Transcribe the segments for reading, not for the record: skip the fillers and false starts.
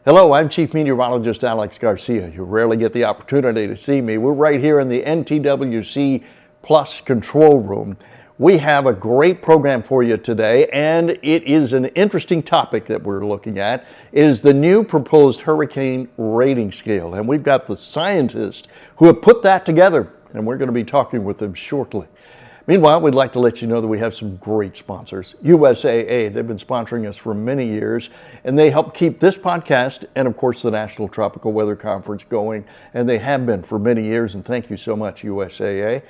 Hello, I'm Chief Meteorologist Alex Garcia. You rarely get the opportunity to see me. We're right here in the NTWC Plus control room. We have a great program for you today, and it is an interesting topic that we're looking at. It is the new proposed hurricane rating scale, and we've got the scientists who have put that together, and we're going to be talking with them shortly. Meanwhile, we'd like to let you know that we have some great sponsors. USAA, they've been sponsoring us for many years, and they help keep this podcast and, of course, the National Tropical Weather Conference going, and they have been for many years, and thank you so much, USAA.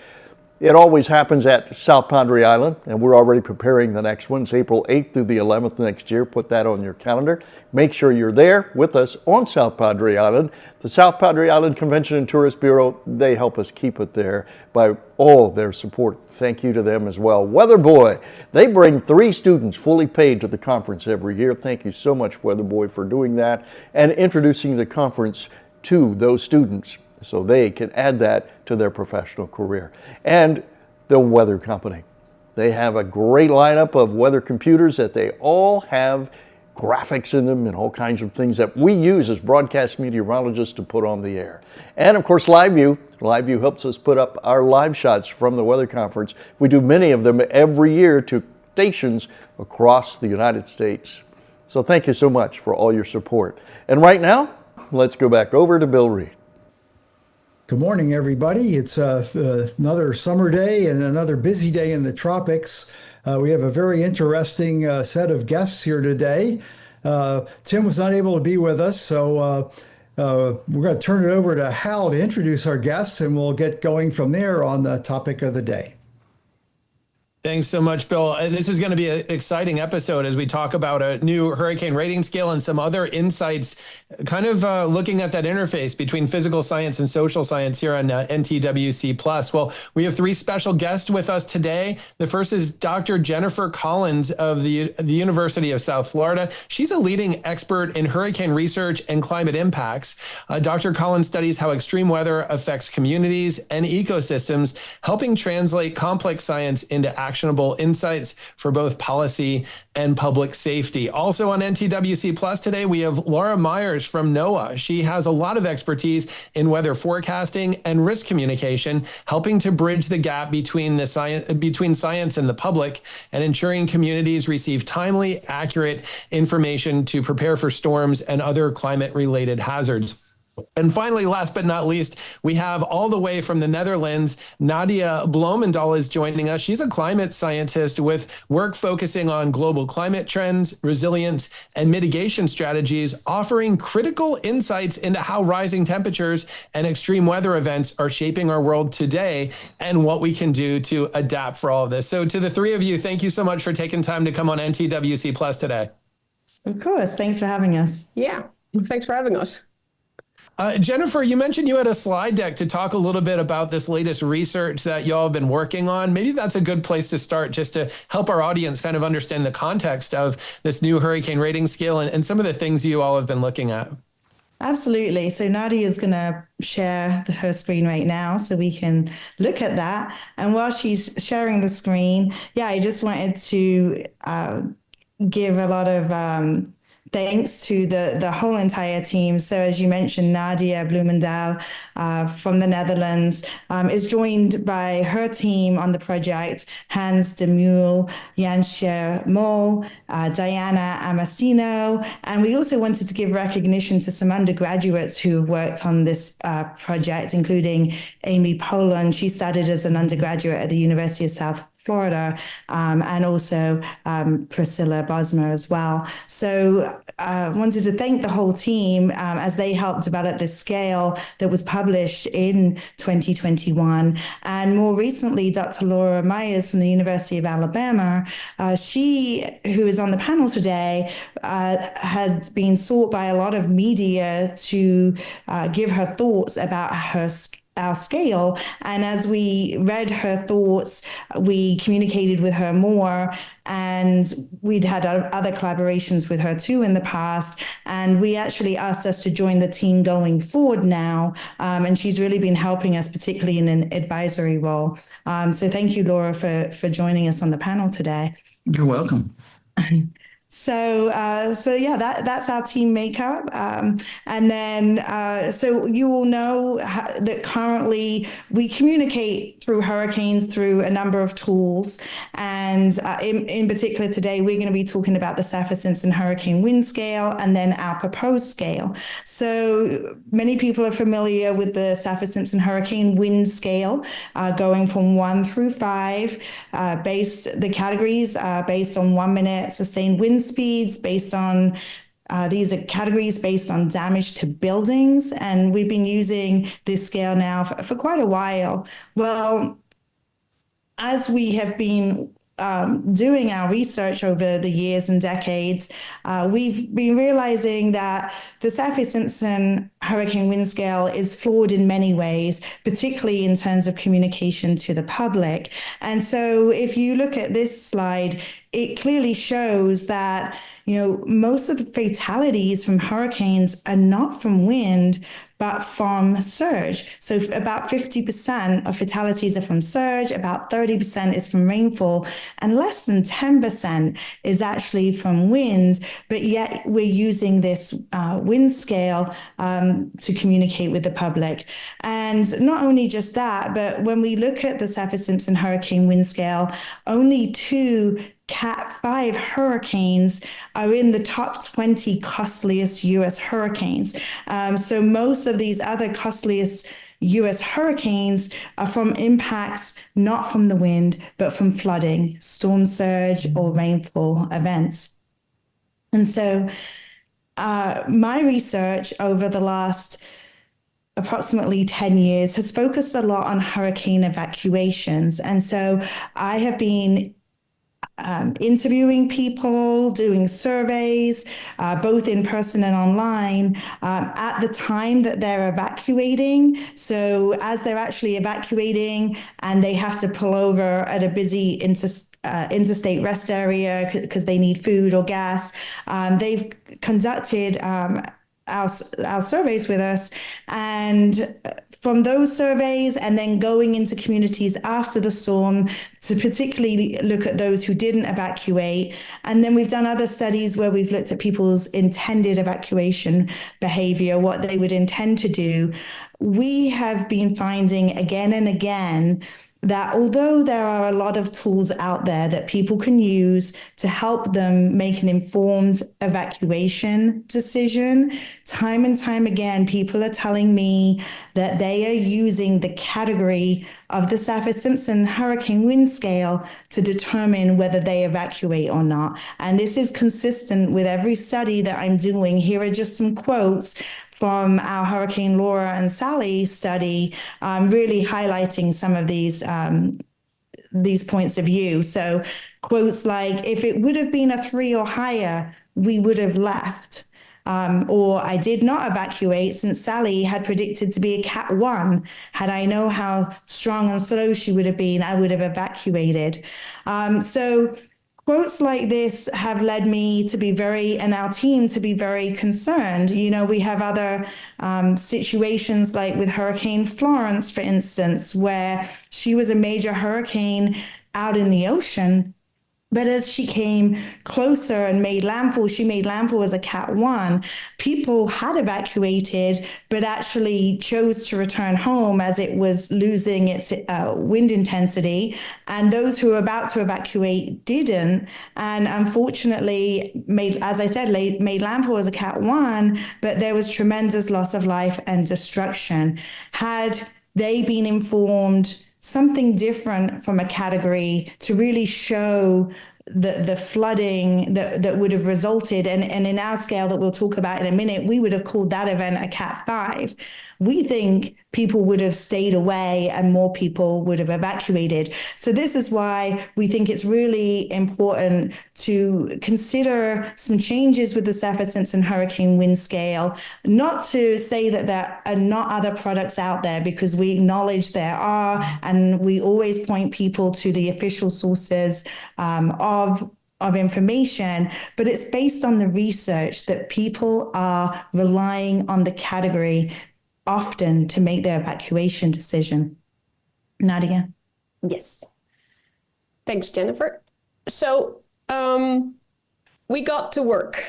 It always happens at South Padre Island, and we're already preparing the next one. It's April 8th through the 11th next year. Put that on your calendar. Make sure you're there with us on South Padre Island. The South Padre Island Convention and Tourist Bureau, they help us keep it there by all their support. Thank you to them as well. Weather Boy, they bring 3 students fully paid to the conference every year. Thank you so much, Weather Boy, for doing that and introducing the conference to those students, so they can add that to their professional career. And the Weather Company. They have a great lineup of weather computers that they all have graphics in them and all kinds of things that we use as broadcast meteorologists to put on the air. And of course, LiveView. LiveView helps us put up our live shots from the weather conference. We do many of them every year to stations across the United States. So thank you so much for all your support. And right now, let's go back over to Bill Reed. Good morning, everybody. It's another summer day and another busy day in the tropics. We have a very interesting set of guests here today. Tim was not able to be with us, so we're going to turn it over to Hal to introduce our guests, and we'll get going from there on the topic of the day. Thanks so much, Bill. This is going to be an exciting episode as we talk about a new hurricane rating scale and some other insights, kind of looking at that interface between physical science and social science here on NTWC Plus. Well, we have 3 special guests with us today. The first is Dr. Jennifer Collins of the University of South Florida. She's a leading expert in hurricane research and climate impacts. Dr. Collins studies how extreme weather affects communities and ecosystems, helping translate complex science into actionable insights for both policy and public safety. Also on NTWC Plus today, we have Laura Myers from NOAA. She has a lot of expertise in weather forecasting and risk communication, helping to bridge the gap between science and the public and ensuring communities receive timely, accurate information to prepare for storms and other climate-related hazards. And finally, last but not least, we have all the way from the Netherlands, Nadia Bloemendaal is joining us. She's a climate scientist with work focusing on global climate trends, resilience, and mitigation strategies, offering critical insights into how rising temperatures and extreme weather events are shaping our world today and what we can do to adapt for all of this. So to the 3 of you, thank you so much for taking time to come on NTWC Plus today. Of course. Thanks for having us. Yeah, thanks for having us. Jennifer, you mentioned you had a slide deck to talk a little bit about this latest research that y'all have been working on. Maybe that's a good place to start, just to help our audience kind of understand the context of this new hurricane rating scale and some of the things you all have been looking at. Absolutely. So Nadia is going to share her screen right now so we can look at that. And while she's sharing the screen, I just wanted to give a lot of thanks to the whole entire team. So as you mentioned, Nadia Bloemendaal from the Netherlands is joined by her team on the project, Hans de Mule, Jansje Mol, Diana Amasino. And we also wanted to give recognition to some undergraduates who have worked on this project, including Amy Poland. She studied as an undergraduate at the University of South Florida, and also Priscilla Bosma as well. So I wanted to thank the whole team as they helped develop this scale that was published in 2021. And more recently, Dr. Laura Myers from the University of Alabama, she, who is on the panel today, has been sought by a lot of media to give her thoughts about our scale. And as we read her thoughts, we communicated with her more, and we'd had other collaborations with her too in the past. And we actually asked us to join the team going forward now. And she's really been helping us, particularly in an advisory role. So thank you, Laura, for joining us on the panel today. You're welcome. So yeah, that's our team makeup. And then, so you will know that currently we communicate through hurricanes through a number of tools. And in particular today, we're going to be talking about the Saffir-Simpson Hurricane Wind Scale and then our proposed scale. So many people are familiar with the Saffir-Simpson Hurricane Wind Scale, going from 1 through 5, the categories based on 1 minute sustained wind speeds, based on these are categories based on damage to buildings, and we've been using this scale now for quite a while. Well, as we have been doing our research over the years and decades, we've been realizing that the Saffir-Simpson Hurricane Wind Scale is flawed in many ways, particularly in terms of communication to the public. And so if you look at this slide, it clearly shows that, most of the fatalities from hurricanes are not from wind, but from surge. So about 50% of fatalities are from surge, about 30% is from rainfall, and less than 10% is actually from wind. But yet we're using this wind scale to communicate with the public. And not only just that, but when we look at the Saffir-Simpson Hurricane Wind Scale, only 2 Cat 5 hurricanes are in the top 20 costliest U.S. hurricanes. So most of these other costliest U.S. hurricanes are from impacts not from the wind, but from flooding, storm surge, or rainfall events. And so my research over the last approximately 10 years has focused a lot on hurricane evacuations. And so I have been interviewing people, doing surveys, both in person and online, at the time that they're evacuating. So as they're actually evacuating and they have to pull over at a busy interstate rest area because they need food or gas, they've conducted our surveys with us, and from those surveys and then going into communities after the storm to particularly look at those who didn't evacuate. And then we've done other studies where we've looked at people's intended evacuation behavior, what they would intend to do. We have been finding again and again that although there are a lot of tools out there that people can use to help them make an informed evacuation decision, time and time again, people are telling me that they are using the category of the Saffir-Simpson Hurricane Wind Scale to determine whether they evacuate or not. And this is consistent with every study that I'm doing. Here are just some quotes from our Hurricane Laura and Sally study, really highlighting some of these points of view. So quotes like, if it would have been a 3 or higher, we would have left. Or I did not evacuate since Sally had predicted to be a Cat 1. Had I known how strong and slow she would have been, I would have evacuated. So quotes like this have led me to be and our team to be very concerned. We have other situations like with Hurricane Florence, for instance, where she was a major hurricane out in the ocean. But as she came closer and made landfall, she made landfall as a Cat 1. People had evacuated, but actually chose to return home as it was losing its wind intensity. And those who were about to evacuate didn't. And unfortunately, as I said, made landfall as a Cat 1, but there was tremendous loss of life and destruction. Had they been informed something different from a category to really show the flooding that would have resulted, and in our scale that we'll talk about in a minute, we would have called that event a Cat 5. We think people would have stayed away and more people would have evacuated. So this is why we think it's really important to consider some changes with the Saffir-Simpson Hurricane Wind Scale, not to say that there are not other products out there, because we acknowledge there are, and we always point people to the official sources of information, but it's based on the research that people are relying on the category often to make their evacuation decision. Nadia? Yes. Thanks, Jennifer. So we got to work.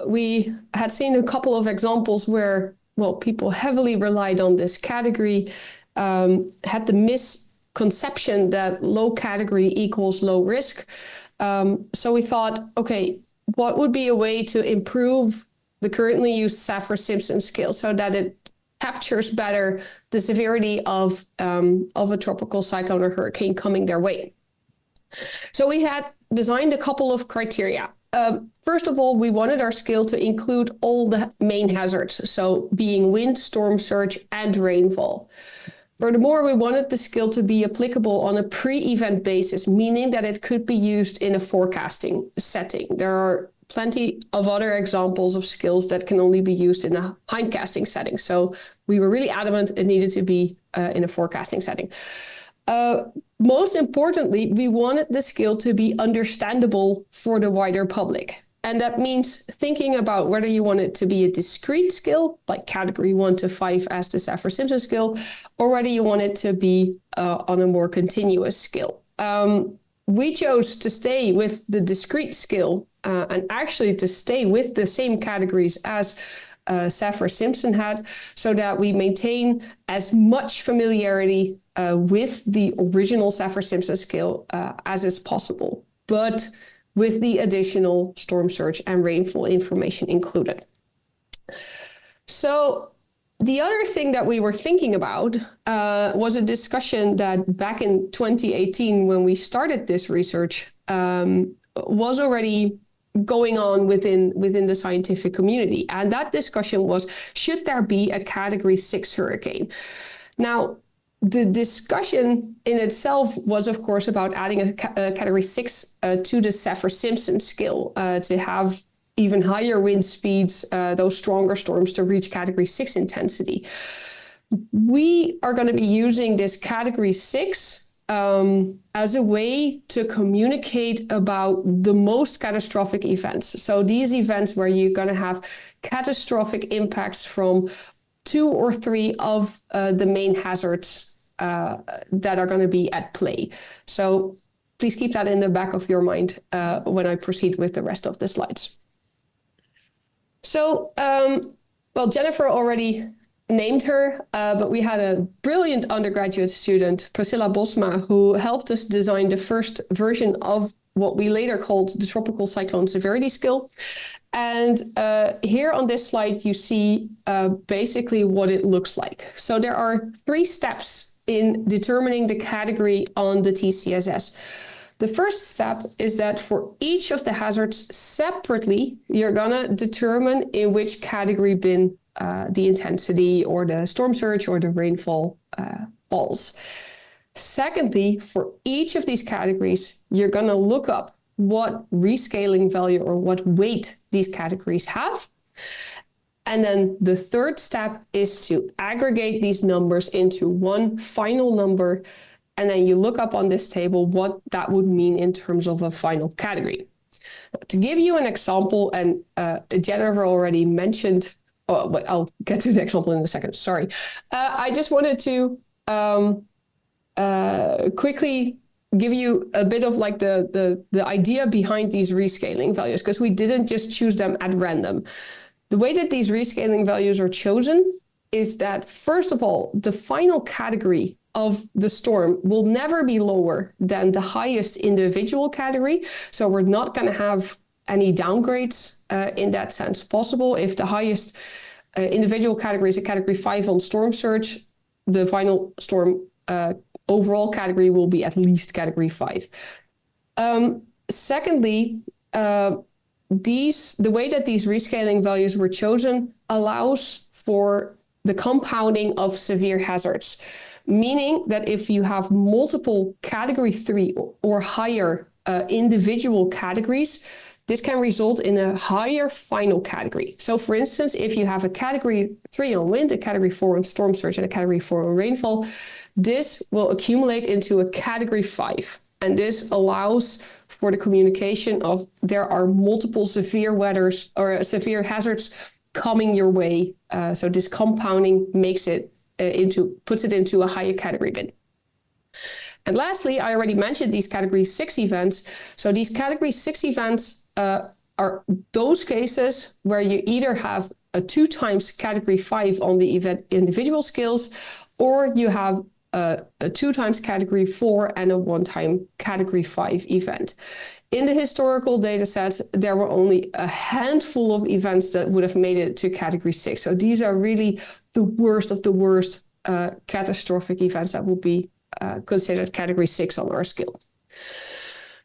We had seen a couple of examples where, well, people heavily relied on this category, had the misconception that low category equals low risk. So we thought, okay, what would be a way to improve the currently used Saffir-Simpson scale so that it captures better the severity of a tropical cyclone or hurricane coming their way? So we had designed a couple of criteria. First of all, we wanted our scale to include all the main hazards, so being wind, storm surge, and rainfall. Furthermore, we wanted the scale to be applicable on a pre-event basis, meaning that it could be used in a forecasting setting. There are plenty of other examples of skills that can only be used in a hindcasting setting. So we were really adamant it needed to be in a forecasting setting. Most importantly, we wanted the skill to be understandable for the wider public. And that means thinking about whether you want it to be a discrete skill, like category 1 to 5 as the Saffir-Simpson skill, or whether you want it to be on a more continuous skill. We chose to stay with the discrete skill and actually to stay with the same categories as Saffir-Simpson had, so that we maintain as much familiarity with the original Saffir-Simpson scale as is possible, but with the additional storm surge and rainfall information included. So the other thing that we were thinking about was a discussion that back in 2018, when we started this research, was already going on within the scientific community. And that discussion was, should there be a category 6 hurricane? Now, the discussion in itself was, of course, about adding a category 6 to the Saffir-Simpson scale to have even higher wind speeds, those stronger storms to reach category 6 intensity. We are going to be using this category 6 as a way to communicate about the most catastrophic events. So these events where you're going to have catastrophic impacts from 2 or 3 of the main hazards that are going to be at play. So please keep that in the back of your mind when I proceed with the rest of the slides. So, well, Jennifer already named her, but we had a brilliant undergraduate student, Priscilla Bosma, who helped us design the first version of what we later called the Tropical Cyclone Severity Scale. And here on this slide, you see basically what it looks like. So there are 3 steps in determining the category on the TCSS. The first step is that for each of the hazards separately, you're gonna determine in which category bin the intensity or the storm surge or the rainfall falls. Secondly, for each of these categories, you're gonna look up what rescaling value or what weight these categories have. And then the third step is to aggregate these numbers into one final number. And then you look up on this table what that would mean in terms of a final category. To give you an example, and Jennifer already mentioned, I'll get to the example in a second, sorry. I just wanted to quickly give you a bit of like the idea behind these rescaling values, because we didn't just choose them at random. The way that these rescaling values are chosen is that, first of all, the final category of the storm will never be lower than the highest individual category. So we're not going to have any downgrades in that sense possible. If the highest individual category is a category 5 on storm surge, the final storm overall category will be at least category 5. Secondly, the way that these rescaling values were chosen allows for the compounding of severe hazards, meaning that if you have multiple category 3 or higher individual categories, this can result in a higher final category. So for instance, if you have a category 3 on wind, a category 4 on storm surge, and a category 4 on rainfall, this will accumulate into a category 5. And this allows for the communication of there are multiple severe weathers or severe hazards coming your way. So this compounding makes it puts it into a higher category bin. And lastly, I already mentioned these category 6 events. So these category 6 events are those cases where you either have a 2 times category 5 on the event individual skills, or you have a 2 times category 4 and a 1 time category 5 event. In the historical data sets, there were only a handful of events that would have made it to category 6. So these are really the worst of the worst catastrophic events that will be considered category 6 on our scale.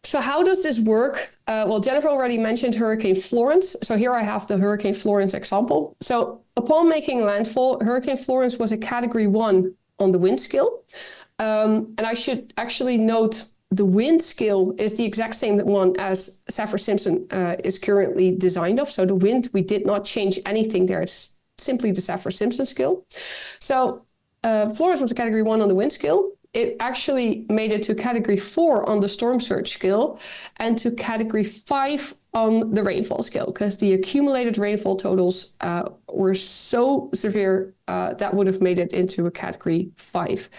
So how does this work? Well, Jennifer already mentioned Hurricane Florence. So here I have the Hurricane Florence example. So upon making landfall, Hurricane Florence was a category 1 on the wind scale. And I should actually note the wind scale is the exact same one as Saffir-Simpson is currently designed of. So the wind, we did not change anything there. It's simply the Saffir-Simpson scale. So Florence was a category 1 on the wind scale. It actually made it to category 4 on the storm surge scale and to category 5 on the rainfall scale, because the accumulated rainfall totals were so severe that would have made it into a category 5.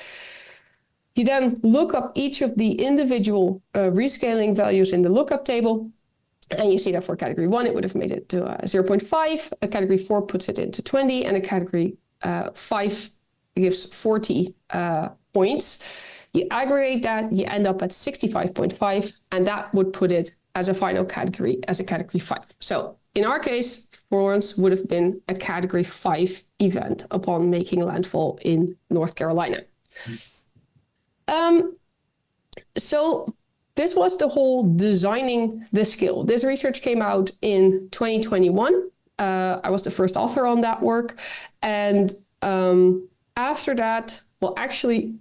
You then look up each of the individual rescaling values in the lookup table, and you see that for category 1, it would have made it to 0.5, a category 4 puts it into 20, and a category 5 gives 40 points. You aggregate that, you end up at 65.5, and that would put it as a final category, as a category 5. So in our case, Florence would have been a category 5 event upon making landfall in North Carolina. So this was the whole designing the skill. This research came out in 2021. I was the first author on that work. And after that, well, actually,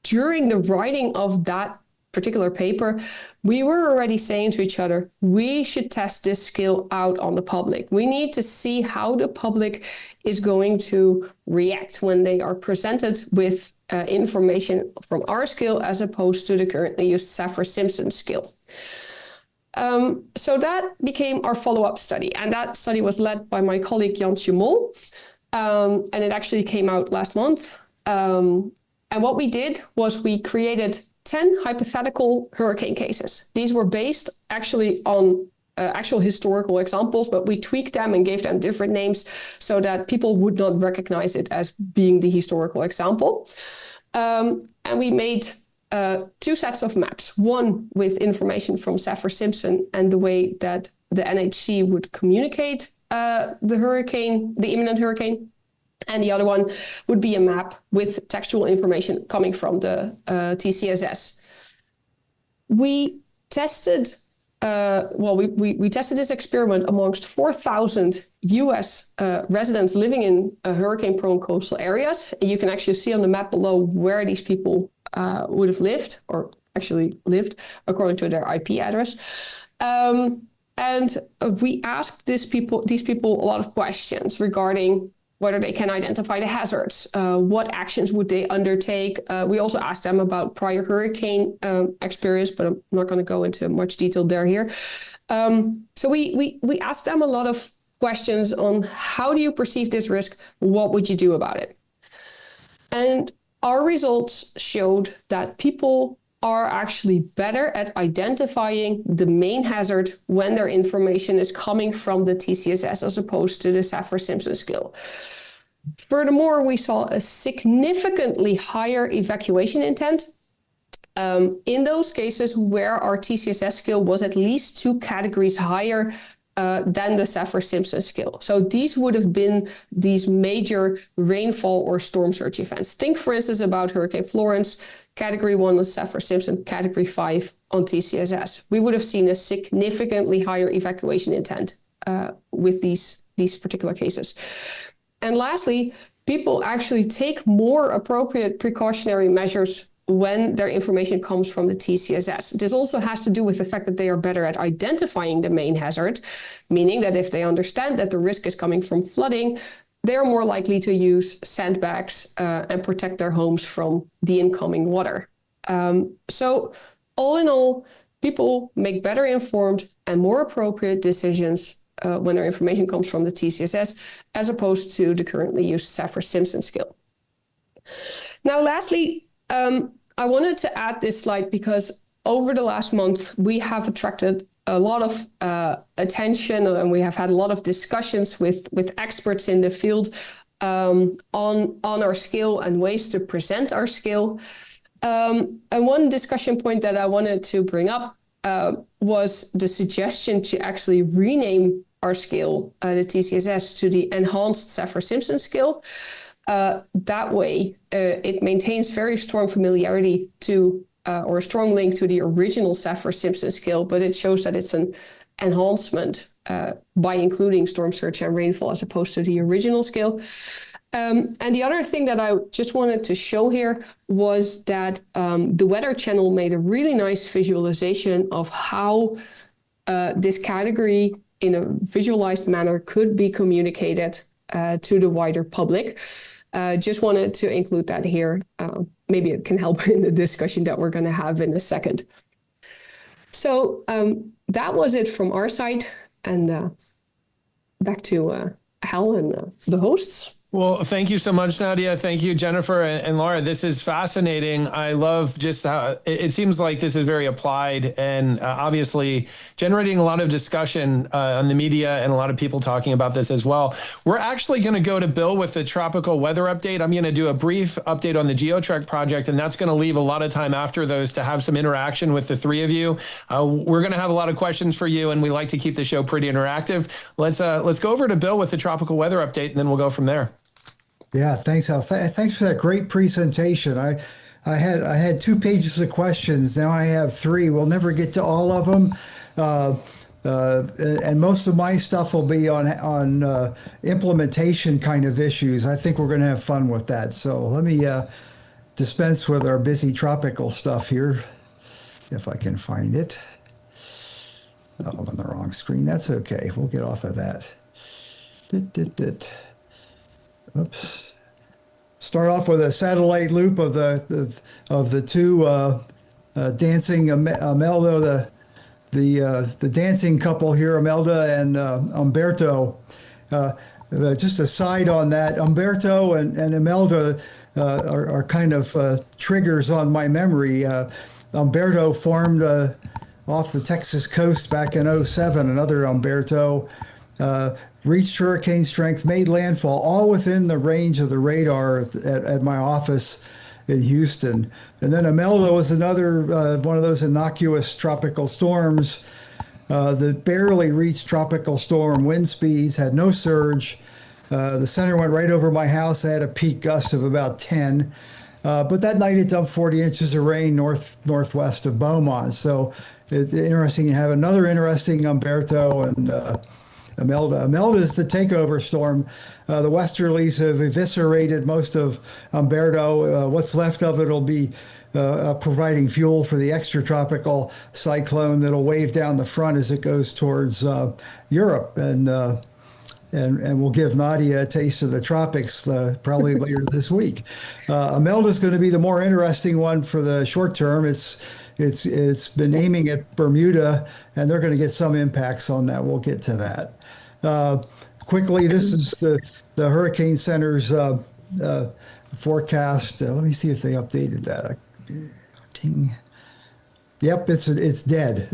during the writing of that particular paper, we were already saying to each other, we should test this skill out on the public. We need to see how the public is going to react when they are presented with information from our skill as opposed to the currently used Saffir-Simpson skill. So that became our follow-up study. And that study was led by my colleague Jan Schumol. And it actually came out last month. And what we did was we created 10 hypothetical hurricane cases. These were based actually on actual historical examples, but we tweaked them and gave them different names so that people would not recognize it as being the historical example. And we made 2 sets of maps, one with information from Saffir-Simpson and the way that the NHC would communicate the hurricane, the imminent hurricane. And the other one would be a map with textual information coming from the TCSS. We tested, we tested this experiment amongst 4,000 US residents living in hurricane-prone coastal areas. And you can actually see on the map below where these people would have lived, or actually lived, according to their IP address. And we asked these people a lot of questions regarding whether they can identify the hazards, what actions would they undertake. We also asked them about prior hurricane experience, but I'm not going to go into much detail there here. So we asked them a lot of questions on how do you perceive this risk? What would you do about it? And our results showed that people are actually better at identifying the main hazard when their information is coming from the TCSS as opposed to the Saffir-Simpson skill. Furthermore, we saw a significantly higher evacuation intent in those cases where our TCSS skill was at least 2 categories higher than the Saffir-Simpson skill. So these would have been these major rainfall or storm surge events. Think, for instance, about Hurricane Florence, category 1 on Saffir-Simpson, category 5 on TCSS. We would have seen a significantly higher evacuation intent with these particular cases. And lastly, people actually take more appropriate precautionary measures when their information comes from the TCSS. This also has to do with the fact that they are better at identifying the main hazard, meaning that if they understand that the risk is coming from flooding, they're more likely to use sandbags and protect their homes from the incoming water. So all in all, people make better informed and more appropriate decisions when their information comes from the TCSS, as opposed to the currently used Saffir-Simpson skill. Now, lastly, I wanted to add this slide because over the last month, we have attracted a lot of attention, and we have had a lot of discussions with experts in the field on our scale and ways to present our scale. And one discussion point that I wanted to bring up was the suggestion to actually rename our scale, the TCSS, to the Enhanced Saffir-Simpson scale. That way, it maintains very strong familiarity to, or a strong link to the original Saffir-Simpson scale, but it shows that it's an enhancement by including storm surge and rainfall as opposed to the original scale. And the other thing that I just wanted to show here was that the Weather Channel made a really nice visualization of how this category in a visualized manner could be communicated to the wider public. Just wanted to include that here. Maybe it can help in the discussion that we're going to have in a second. So that was it from our side. And back to Hal and the hosts. Well, thank you so much, Nadia. Thank you, Jennifer and Laura. This is fascinating. I love just how it seems like this is very applied and obviously generating a lot of discussion on the media and a lot of people talking about this as well. We're actually going to go to Bill with the tropical weather update. I'm going to do a brief update on the GeoTrek project, and that's going to leave a lot of time after those to have some interaction with the three of you. We're going to have a lot of questions for you, and we like to keep the show pretty interactive. Let's go over to Bill with the tropical weather update, and then we'll go from there. Yeah, thanks, Hal. Thanks for that great presentation. I had 2 pages of questions. Now I have 3. We'll never get to all of them. And most of my stuff will be on implementation kind of issues. I think we're going to have fun with that. So let me dispense with our busy tropical stuff here, if I can find it. Oh, I'm on the wrong screen. That's okay. We'll get off of that. Oops. Start off with a satellite loop of the 2 dancing Imelda, the dancing couple here, Imelda and Umberto. Just a side on that, Umberto and Imelda are kind of triggers on my memory. Umberto formed off the Texas coast back in '07. Another Umberto. Reached hurricane strength, made landfall, all within the range of the radar at my office in Houston. And then Imelda was another one of those innocuous tropical storms that barely reached tropical storm wind speeds, had no surge. The center went right over my house. I had a peak gust of about 10. But that night it dumped 40 inches of rain northwest of Beaumont. So it's interesting to have another interesting Umberto and Imelda. Imelda is the takeover storm. The westerlies have eviscerated most of Umberto. What's left of it will be providing fuel for the extratropical cyclone that'll wave down the front as it goes towards Europe. And we'll give Nadia a taste of the tropics probably later this week. Imelda is going to be the more interesting one for the short term. It's been aiming at Bermuda, and they're going to get some impacts on that. We'll get to that. Quickly, this is the Hurricane Center's forecast. Let me see if they updated that. Yep, it's dead.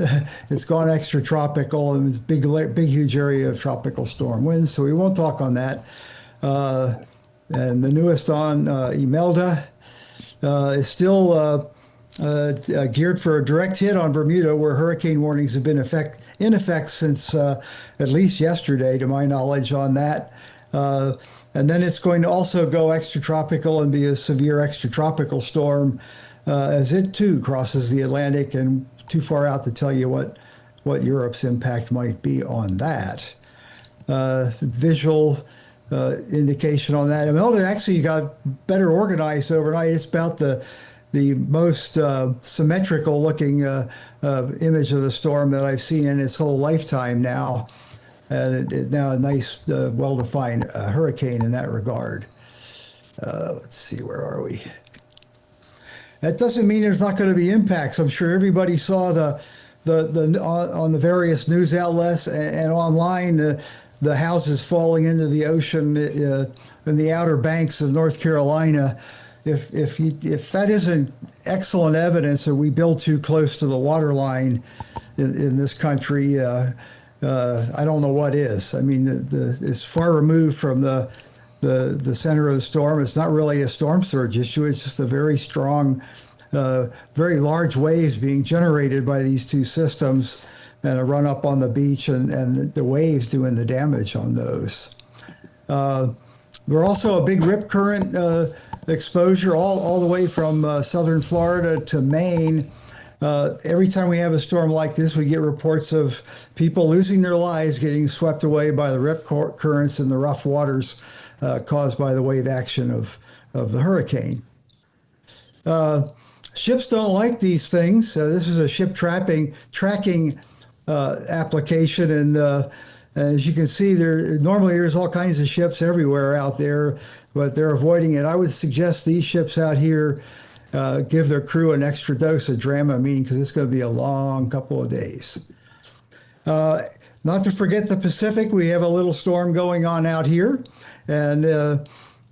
It's gone extratropical, and it's big, huge area of tropical storm winds. So we won't talk on that. And the newest on Imelda is still geared for a direct hit on Bermuda, where hurricane warnings have been in effect since at least yesterday, to my knowledge, on that. And then it's going to also go extratropical and be a severe extratropical storm as it too crosses the Atlantic, and too far out to tell you what Europe's impact might be on that. Visual indication on that. Imelda actually got better organized overnight. It's about the most symmetrical looking image of the storm that I've seen in its whole lifetime now. And it's now a nice, well-defined hurricane in that regard. Let's see, where are we? That doesn't mean there's not going to be impacts. I'm sure everybody saw on the various news outlets and online the houses falling into the ocean in the Outer Banks of North Carolina. If that isn't excellent evidence that we build too close to the water line, in this country, I don't know what is. I mean, it's far removed from the center of the storm. It's not really a storm surge issue. It's just a very strong, very large waves being generated by these two systems and a run up on the beach and the waves doing the damage on those. We're also a big rip current exposure all the way from southern Florida to Maine. Every time we have a storm like this, we get reports of people losing their lives, getting swept away by the rip currents and the rough waters caused by the wave action of the hurricane. Ships don't like these things. This is a ship tracking application, and as you can see, normally there's all kinds of ships everywhere out there, but they're avoiding it. I would suggest these ships out here give their crew an extra dose of Dramamine because it's going to be a long couple of days. Not to forget the Pacific, we have a little storm going on out here, and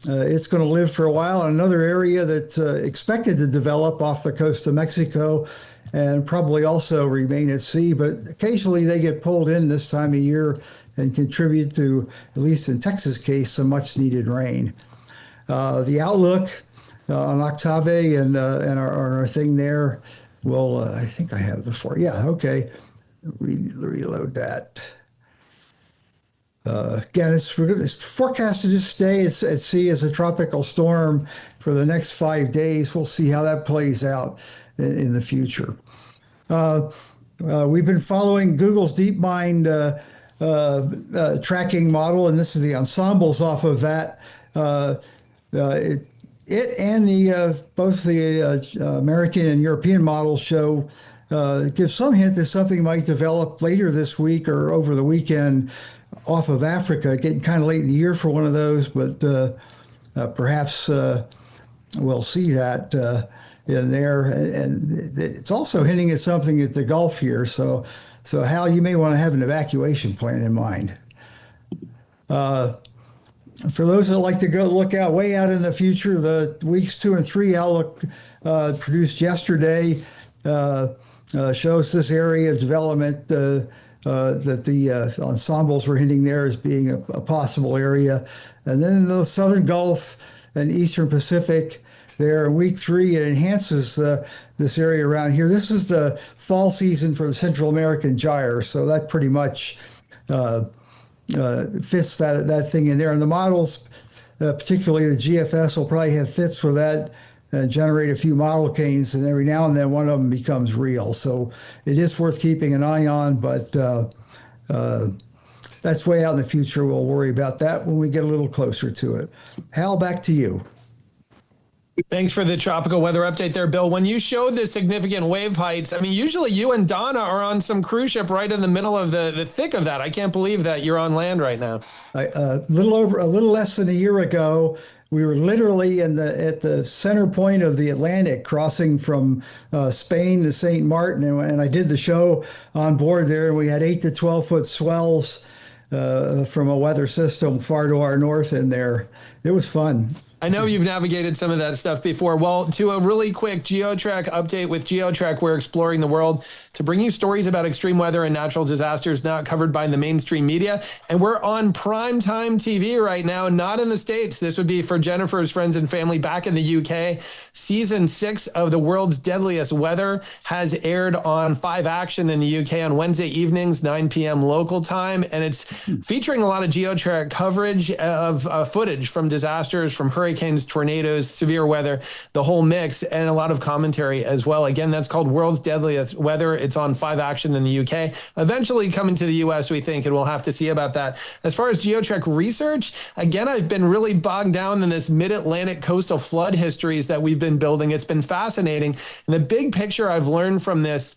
it's going to live for a while. Another area that's expected to develop off the coast of Mexico and probably also remain at sea, but occasionally they get pulled in this time of year and contribute to, at least in Texas' case, some much needed rain. The outlook on Octave and our thing there will, I think I have the four. Yeah, okay. Reload that. Again, it's forecasted to stay at sea as a tropical storm for the next 5 days. We'll see how that plays out in the future. We've been following Google's DeepMind tracking model, and this is the ensembles off of that. It and both the American and European models show give some hint that something might develop later this week or over the weekend off of Africa. Getting kind of late in the year for one of those, but perhaps we'll see that in there. And it's also hinting at something at the Gulf here. So Hal, you may want to have an evacuation plan in mind. For those that like to go look out way out in the future, the weeks 2 and 3 outlook produced yesterday shows this area of development that the ensembles were hinting there as being a possible area. And then the Southern Gulf and Eastern Pacific there in week 3, it enhances this area around here. This is the fall season for the Central American gyre, so that pretty much fits that thing in there. And the models, particularly the GFS, will probably have fits for that and generate a few model canes, and every now and then one of them becomes real. So it is worth keeping an eye on, but that's way out in the future. We'll worry about that when we get a little closer to it. Hal, back to you. Thanks for the tropical weather update there, Bill. When you showed the significant wave heights, I mean, usually you and Donna are on some cruise ship right in the middle of the thick of that. I can't believe that you're on land right now. A little less than a year ago, we were literally at the center point of the Atlantic, crossing from Spain to St. Martin, and I did the show on board there. We had 8 to 12 foot swells from a weather system far to our north in there. It was fun. I know you've navigated some of that stuff before. Well, to a really quick GeoTrack update with GeoTrack, we're exploring the world to bring you stories about extreme weather and natural disasters not covered by the mainstream media. And we're on primetime TV right now, not in the States. This would be for Jennifer's friends and family back in the UK. Season 6 of The World's Deadliest Weather has aired on 5 Action in the UK on Wednesday evenings, 9 p.m. local time. And it's featuring a lot of GeoTrack coverage of footage from disasters, from hurricanes, tornadoes, severe weather, the whole mix, and a lot of commentary as well. Again, that's called World's Deadliest Weather. It's on 5 Action in the UK. Eventually coming to the US, we think, and we'll have to see about that. As far as GeoTrack research, again, I've been really bogged down in this mid-Atlantic coastal flood histories that we've been building. It's been fascinating. And the big picture I've learned from this,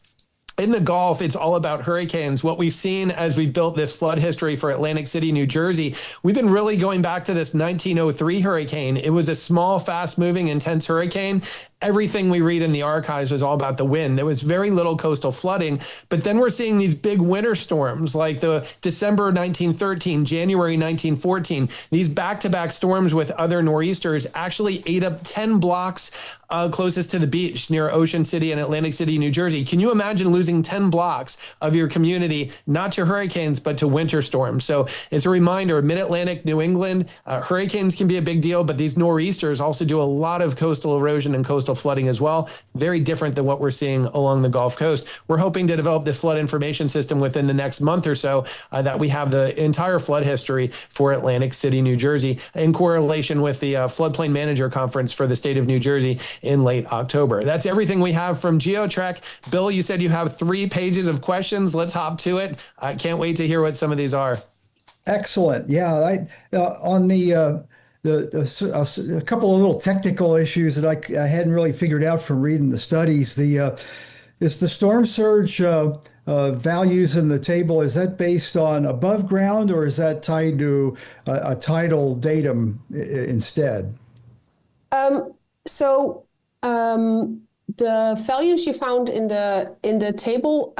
in the Gulf, it's all about hurricanes. What we've seen as we built this flood history for Atlantic City, New Jersey, we've been really going back to this 1903 hurricane. It was a small, fast-moving, intense hurricane, everything we read in the archives was all about the wind. There was very little coastal flooding, but then we're seeing these big winter storms like the December 1913, January 1914. These back-to-back storms with other nor'easters actually ate up 10 blocks closest to the beach near Ocean City and Atlantic City, New Jersey. Can you imagine losing 10 blocks of your community, not to hurricanes, but to winter storms? So it's a reminder, mid-Atlantic, New England, hurricanes can be a big deal, but these nor'easters also do a lot of coastal erosion and coastal flooding as well. Very different than what we're seeing along the Gulf Coast. We're hoping to develop this flood information system within the next month or so, that we have the entire flood history for Atlantic City, New Jersey, in correlation with the Floodplain Manager Conference for the state of New Jersey in late October. That's everything we have from GeoTrek. Bill, you said you have 3 pages of questions. Let's hop to it. I can't wait to hear what some of these are. Excellent. Yeah, on the a couple of little technical issues that I hadn't really figured out from reading the studies. Is the storm surge values in the table, is that based on above ground, or is that tied to a tidal datum instead? The values you found in the table,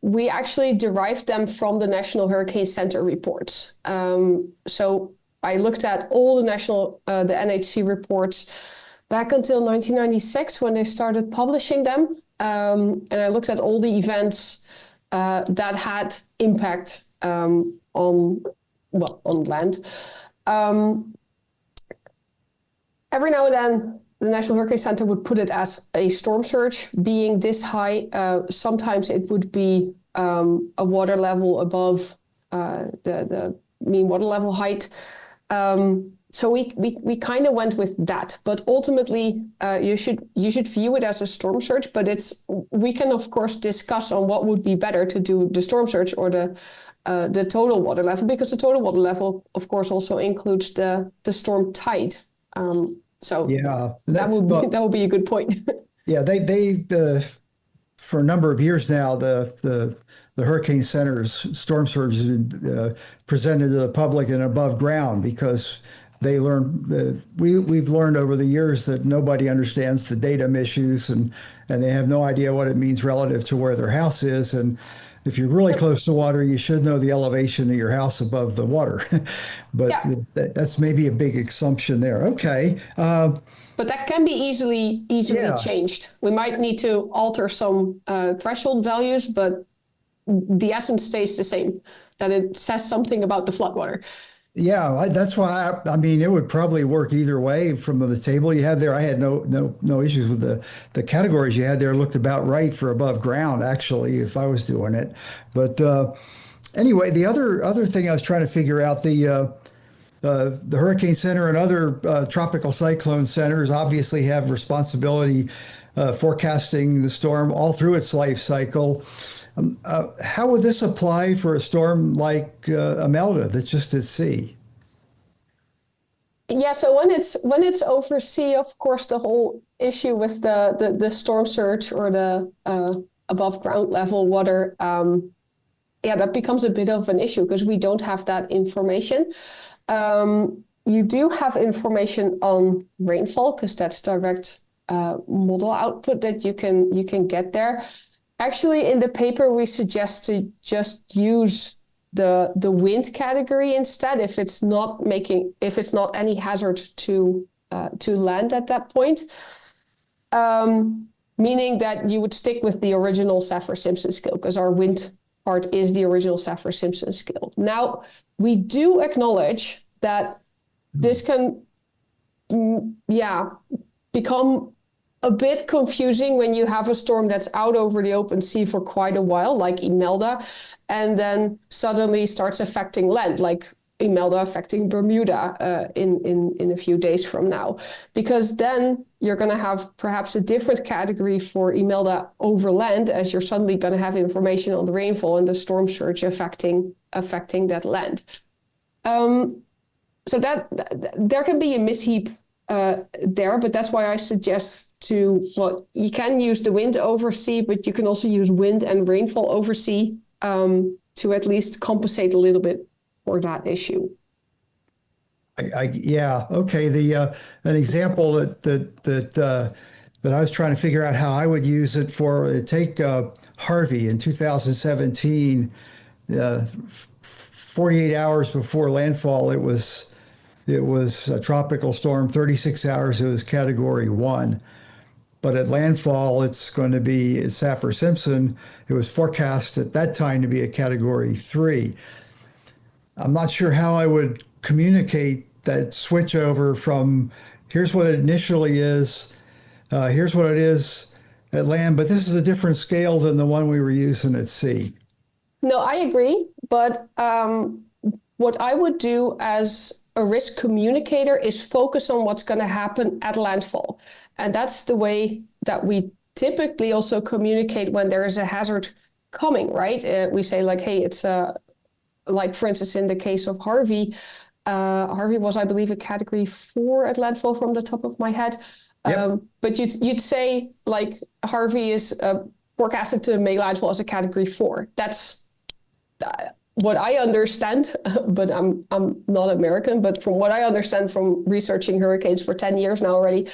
we actually derived them from the National Hurricane Center reports. So I looked at all the the NHC reports back until 1996 when they started publishing them, and I looked at all the events that had impact on land. Every now and then, the National Hurricane Center would put it as a storm surge being this high. Sometimes it would be a water level above the mean water level height. So we kind of went with that. But ultimately, you should view it as a storm surge. But we can of course discuss on what would be better to do, the storm surge or the total water level, because the total water level of course also includes the storm tide. So yeah, that would be a good point. Yeah, they for a number of years now, the Hurricane Center's storm surge has been presented to the public and above ground, because they learned we've learned over the years that nobody understands the datum issues, and they have no idea what it means relative to where their house is. And if you're really close to water, you should know the elevation of your house above the water. But that's maybe a big assumption there. Okay. But that can be easily changed. We might need to alter some threshold values, but the essence stays the same, that it says something about the floodwater. Yeah, that's why I mean, it would probably work either way from the table you had there. I had no issues with the categories you had there. Looked about right for above ground, actually, if I was doing it. But anyway, the other thing I was trying to figure out, the Hurricane Center and other tropical cyclone centers obviously have responsibility forecasting the storm all through its life cycle. How would this apply for a storm like Imelda that's just at sea? Yeah, so when it's over sea, of course, the whole issue with the storm surge or the above ground level water, that becomes a bit of an issue because we don't have that information. You do have information on rainfall because that's direct model output that you can get there. Actually, in the paper, we suggest to just use the wind category instead if it's not any hazard to land at that point. Meaning that you would stick with the original Saffir-Simpson scale, because our wind part is the original Saffir-Simpson scale. Now, we do acknowledge that this can become a bit confusing when you have a storm that's out over the open sea for quite a while, like Imelda, and then suddenly starts affecting land, like Imelda affecting Bermuda in a few days from now. Because then you're going to have perhaps a different category for Imelda over land, as you're suddenly going to have information on the rainfall and the storm surge affecting that land. So that there can be a misheap there, but that's why I suggest you can use the wind over sea, but you can also use wind and rainfall over sea to at least compensate a little bit for that issue. Okay. An example that but I was trying to figure out how I would use it for take Harvey in 2017. 48 hours before landfall, it was a tropical storm. 36 hours, it was Category 1. But at landfall, it's going to be Saffir-Simpson. It was forecast at that time to be a Category 3. I'm not sure how I would communicate that switch over from here's what it initially is, here's what it is at land, but this is a different scale than the one we were using at sea. No, I agree. But what I would do as a risk communicator is focus on what's going to happen at landfall. And that's the way that we typically also communicate when there is a hazard coming, right? We say like, hey, it's like, for instance, in the case of Harvey, Harvey was, I believe, a Category 4 at landfall from the top of my head. Yep. But you'd say like Harvey is forecasted to make landfall as a Category 4. That's what I understand, but I'm not American. But from what I understand from researching hurricanes for 10 years now already,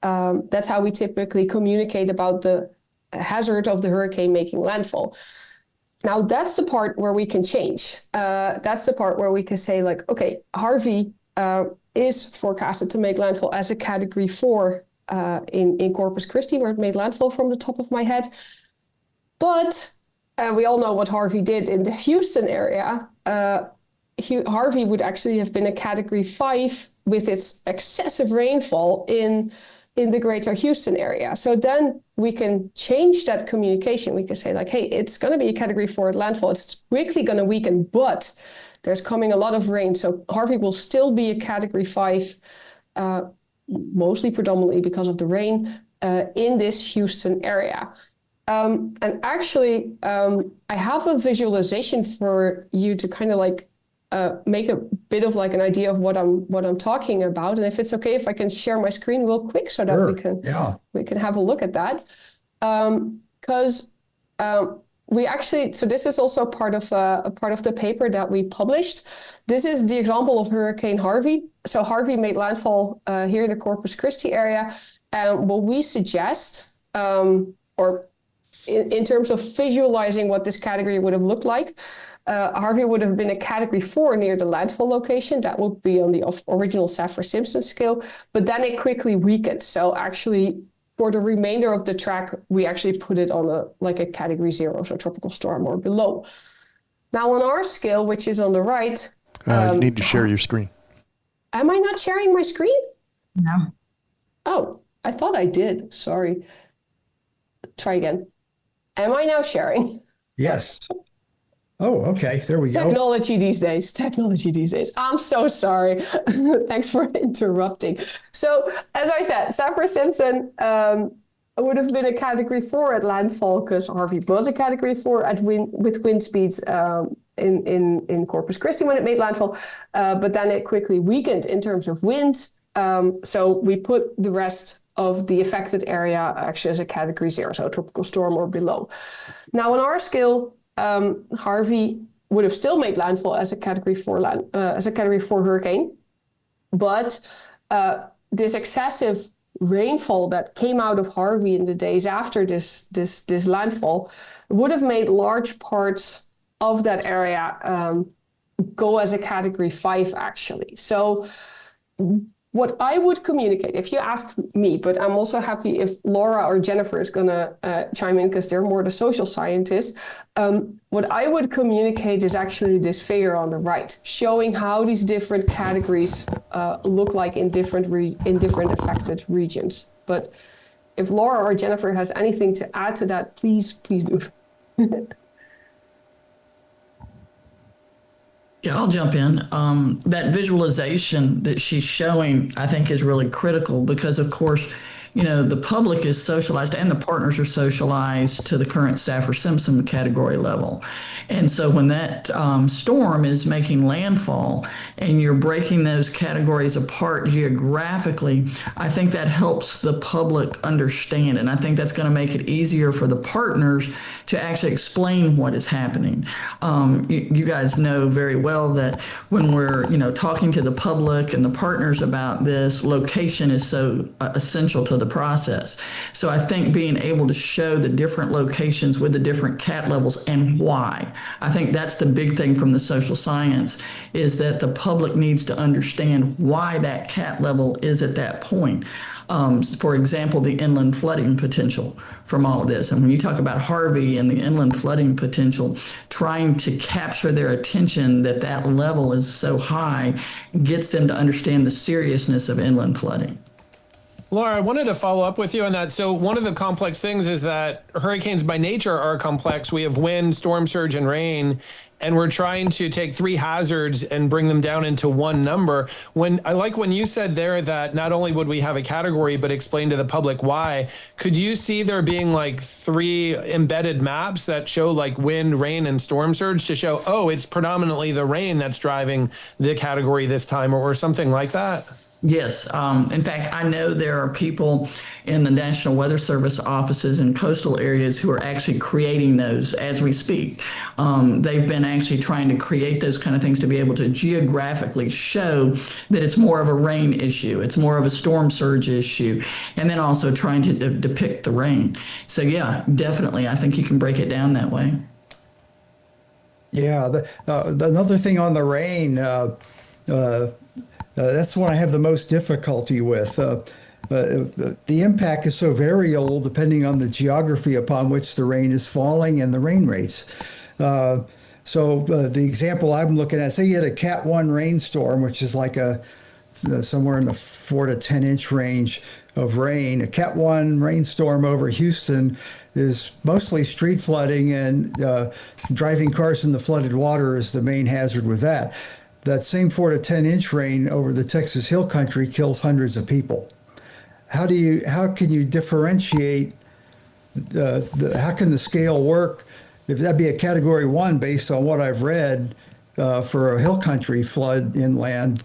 that's how we typically communicate about the hazard of the hurricane making landfall. Now, that's the part where we can change. That's the part where we can say like, okay, Harvey is forecasted to make landfall as a Category 4 in Corpus Christi, where it made landfall from the top of my head. But we all know what Harvey did in the Houston area. Harvey would actually have been a Category 5 with its excessive rainfall in the greater Houston area. So then we can change that communication. We can say like, hey, it's going to be a Category 4 at landfall. It's quickly going to weaken, but there's coming a lot of rain. So Harvey will still be a Category 5, mostly predominantly because of the rain in this Houston area. And actually, I have a visualization for you to kind of like make a bit of like an idea of what I'm talking about. And if it's okay, if I can share my screen real quick so that Sure. we can have a look at that. Because we actually, so this is also part of the paper that we published. This is the example of Hurricane Harvey. So Harvey made landfall here in the Corpus Christi area. And what we suggest, or in terms of visualizing what this category would have looked like, Harvey would have been a Category 4 near the landfall location. That would be on the original Saffir-Simpson scale, but then it quickly weakened. So actually, for the remainder of the track, we actually put it on a Category 0, so tropical storm or below. Now on our scale, which is on the right, you need to share your screen. Am I not sharing my screen? No. Oh, I thought I did. Sorry. Try again. Am I now sharing? Yes. Oh, okay. There we go. Technology these days. I'm so sorry. Thanks for interrupting. So, as I said, Saffir-Simpson would have been a Category 4 at landfall because Harvey was a Category 4 with wind speeds in Corpus Christi when it made landfall. But then it quickly weakened in terms of wind. So we put the rest of the affected area actually as a Category 0, so a tropical storm or below. Now on our scale, Harvey would have still made landfall as a Category 4 hurricane, but this excessive rainfall that came out of Harvey in the days after this landfall would have made large parts of that area go as a Category 5 actually. So what I would communicate, if you ask me, but I'm also happy if Laura or Jennifer is going to chime in because they're more the social scientists. What I would communicate is actually this figure on the right, showing how these different categories look like in different affected regions. But if Laura or Jennifer has anything to add to that, please do. Yeah, I'll jump in. That visualization that she's showing, I think, is really critical because, of course, the public is socialized and the partners are socialized to the current Saffir-Simpson category level. And so when that storm is making landfall and you're breaking those categories apart geographically, I think that helps the public understand. And I think that's going to make it easier for the partners to actually explain what is happening. You guys know very well that when we're, talking to the public and the partners about this, location is so essential to the the process. So I think being able to show the different locations with the different cat levels and why, I think that's the big thing from the social science, is that the public needs to understand why that cat level is at that point. For example, the inland flooding potential from all of this. And when you talk about Harvey and the inland flooding potential, trying to capture their attention that that level is so high gets them to understand the seriousness of inland flooding. Laura, I wanted to follow up with you on that. So one of the complex things is that hurricanes by nature are complex. We have wind, storm surge, and rain, and we're trying to take three hazards and bring them down into one number. I like when you said there that not only would we have a category, but explain to the public why. Could you see there being like three embedded maps that show like wind, rain, and storm surge to show, oh, it's predominantly the rain that's driving the category this time, or something like that? Yes. In fact, I know there are people in the National Weather Service offices in coastal areas who are actually creating those as we speak. They've been actually trying to create those kind of things to be able to geographically show that it's more of a rain issue, it's more of a storm surge issue, and then also trying to depict the rain. So yeah, definitely, I think you can break it down that way. Yeah, another thing on the rain, that's what I have the most difficulty with. The impact is so variable depending on the geography upon which the rain is falling and the rain rates. So the example I'm looking at, say you had a Cat 1 rainstorm, which is like somewhere in the 4 to 10 inch range of rain. A Cat 1 rainstorm over Houston is mostly street flooding, and driving cars in the flooded water is the main hazard with that. That same 4 to 10 inch rain over the Texas Hill Country kills hundreds of people. How can you differentiate how can the scale work? If that'd be a category 1 based on what I've read for a hill country flood inland,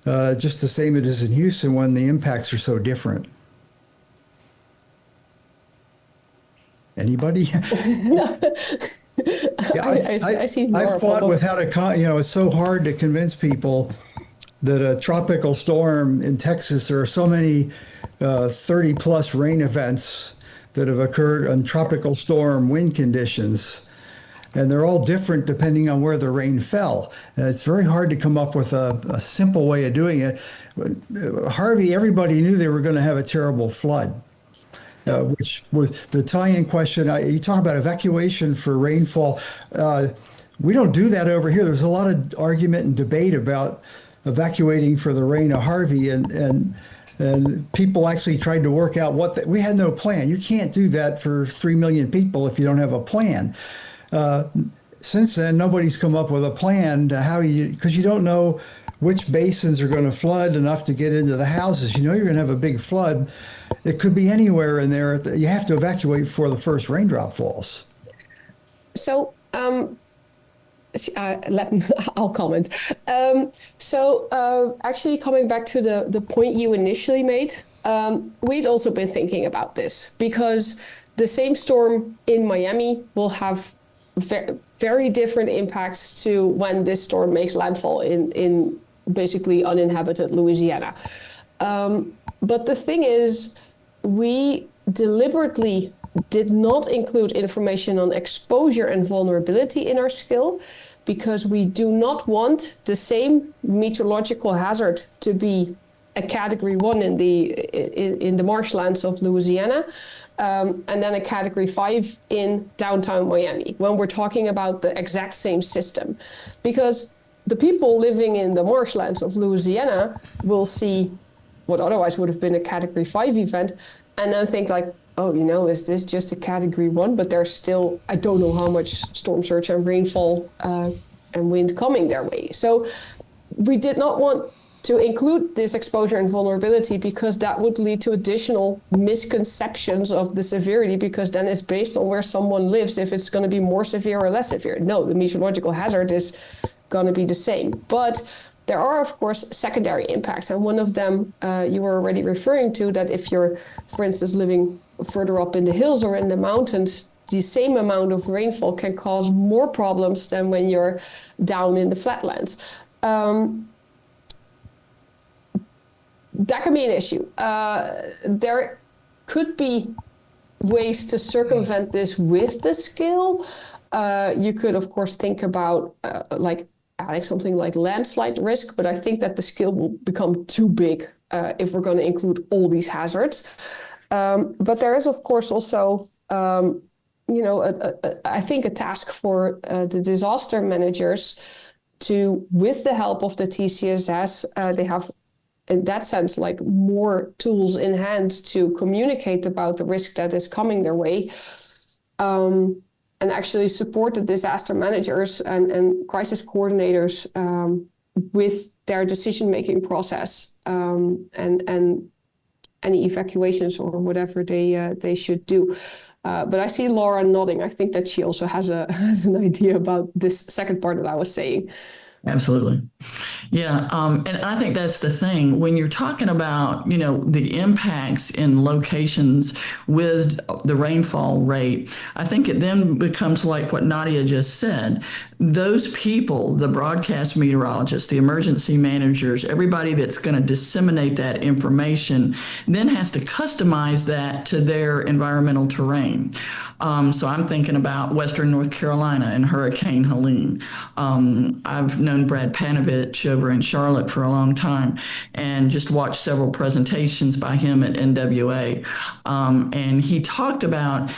just the same it is in Houston when the impacts are so different. Anybody? Yeah, I see more. I fought with how to, it's so hard to convince people that a tropical storm in Texas, there are so many 30 plus rain events that have occurred on tropical storm wind conditions. And they're all different depending on where the rain fell. And it's very hard to come up with a simple way of doing it. Harvey, everybody knew they were going to have a terrible flood. Which was the tie-in question. You talk about evacuation for rainfall. We don't do that over here. There's a lot of argument and debate about evacuating for the rain of Harvey, and people actually tried to work out we had no plan. You can't do that for 3 million people if you don't have a plan. Since then, nobody's come up with a plan to because you don't know which basins are going to flood enough to get into the houses. You know you're going to have a big flood. It could be anywhere in there. You have to evacuate before the first raindrop falls. So I'll comment. Actually coming back to the point you initially made, we'd also been thinking about this because the same storm in Miami will have very different impacts to when this storm makes landfall in basically uninhabited Louisiana. But the thing is, we deliberately did not include information on exposure and vulnerability in our skill because we do not want the same meteorological hazard to be a category 1 in the marshlands of Louisiana, and then a category 5 in downtown Miami when we're talking about the exact same system. Because the people living in the marshlands of Louisiana will see what otherwise would have been a category 5 event and then think like, oh, is this just a category 1? But there's still, I don't know how much storm surge and rainfall and wind coming their way. So we did not want to include this exposure and vulnerability because that would lead to additional misconceptions of the severity, because then it's based on where someone lives if it's going to be more severe or less severe. No, the meteorological hazard is going to be the same. But there are, of course, secondary impacts. And one of them you were already referring to, that if you're, for instance, living further up in the hills or in the mountains, the same amount of rainfall can cause more problems than when you're down in the flatlands. That can be an issue. There could be ways to circumvent this with the scale. You could, of course, think about like adding something like landslide risk, but I think that the scale will become too big if we're going to include all these hazards. But there is, of course, also, I think a task for the disaster managers to, with the help of the TCSS, they have, in that sense, like more tools in hand to communicate about the risk that is coming their way, and actually support the disaster managers and crisis coordinators with their decision-making process and any evacuations or whatever they should do. But I see Laura nodding. I think that she also has an idea about this second part that I was saying. Absolutely. Yeah. And I think that's the thing when you're talking about, the impacts in locations with the rainfall rate. I think it then becomes like what Nadia just said. Those people, the broadcast meteorologists, the emergency managers, everybody that's going to disseminate that information then has to customize that to their environmental terrain. So I'm thinking about Western North Carolina and Hurricane Helene. I've known Brad Panovich over in Charlotte for a long time and just watched several presentations by him at NWA. And he talked about,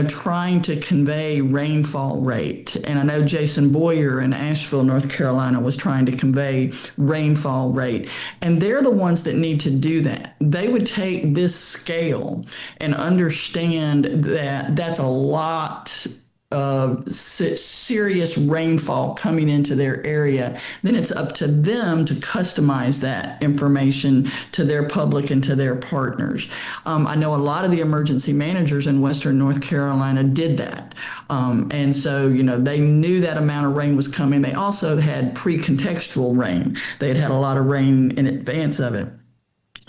trying to convey rainfall rate. And I know Jason Boyer in Asheville, North Carolina was trying to convey rainfall rate. And they're the ones that need to do that. They would take this scale and understand that that's a lot of serious rainfall coming into their area. Then it's up to them to customize that information to their public and to their partners. I know a lot of the emergency managers in Western North Carolina did that. And so, they knew that amount of rain was coming. They also had pre-contextual rain. They had had a lot of rain in advance of it.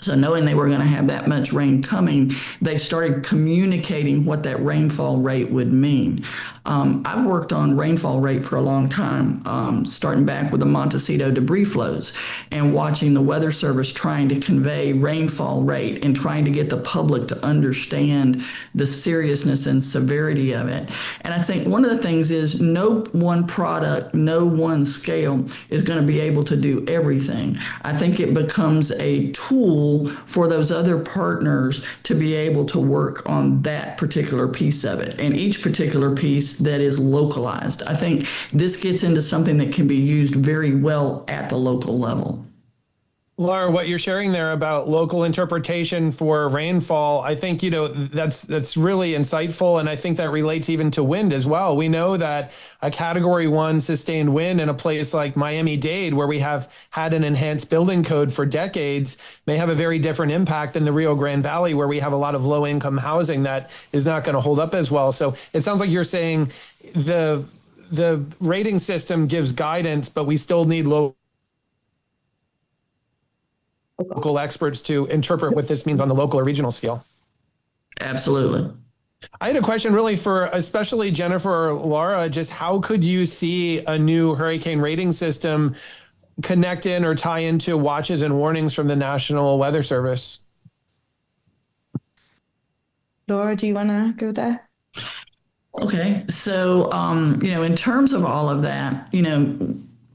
So knowing they were going to have that much rain coming, they started communicating what that rainfall rate would mean. I've worked on rainfall rate for a long time, starting back with the Montecito debris flows and watching the Weather Service trying to convey rainfall rate and trying to get the public to understand the seriousness and severity of it. And I think one of the things is no one product, no one scale is going to be able to do everything. I think it becomes a tool for those other partners to be able to work on that particular piece of it, and each particular piece that is localized. I think this gets into something that can be used very well at the local level. Laura, what you're sharing there about local interpretation for rainfall, I think, that's really insightful. And I think that relates even to wind as well. We know that a Category 1 sustained wind in a place like Miami-Dade, where we have had an enhanced building code for decades, may have a very different impact than the Rio Grande Valley, where we have a lot of low-income housing that is not going to hold up as well. So it sounds like you're saying the rating system gives guidance, but we still need local experts to interpret what this means on the local or regional scale. Absolutely. I had a question really for especially Jennifer or Laura, just how could you see a new hurricane rating system connect in or tie into watches and warnings from the National Weather Service? Laura, do you want to go there? Okay. So, in terms of all of that,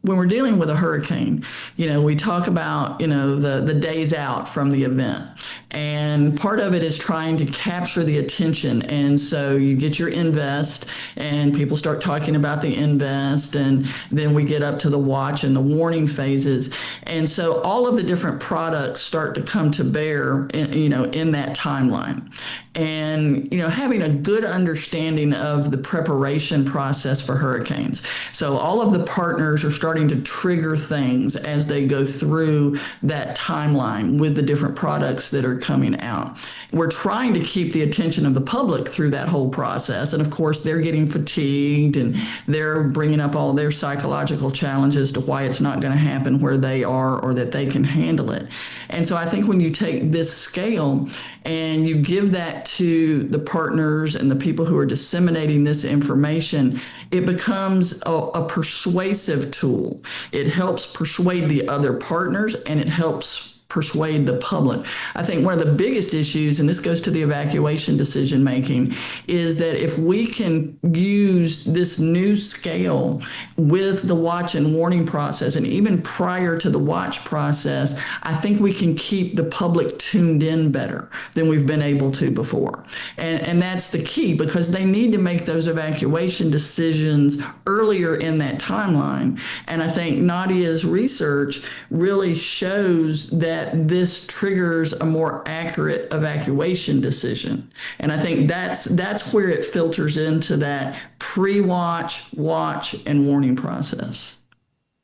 when we're dealing with a hurricane, we talk about, the days out from the event. And part of it is trying to capture the attention. And so you get your invest and people start talking about the invest. And then we get up to the watch and the warning phases. And so all of the different products start to come to bear, in that timeline. And, having a good understanding of the preparation process for hurricanes. So all of the partners are starting to trigger things as they go through that timeline with the different products that are coming out. We're trying to keep the attention of the public through that whole process. And of course, they're getting fatigued and they're bringing up all their psychological challenges to why it's not going to happen where they are or that they can handle it. And so I think when you take this scale and you give that to the partners and the people who are disseminating this information, it becomes a persuasive tool. It helps persuade the other partners and it helps persuade the public. I think one of the biggest issues, and this goes to the evacuation decision making, is that if we can use this new scale with the watch and warning process, and even prior to the watch process, I think we can keep the public tuned in better than we've been able to before. And that's the key, because they need to make those evacuation decisions earlier in that timeline. And I think Nadia's research really shows that this triggers a more accurate evacuation decision. And I think that's where it filters into that pre-watch, watch, and warning process.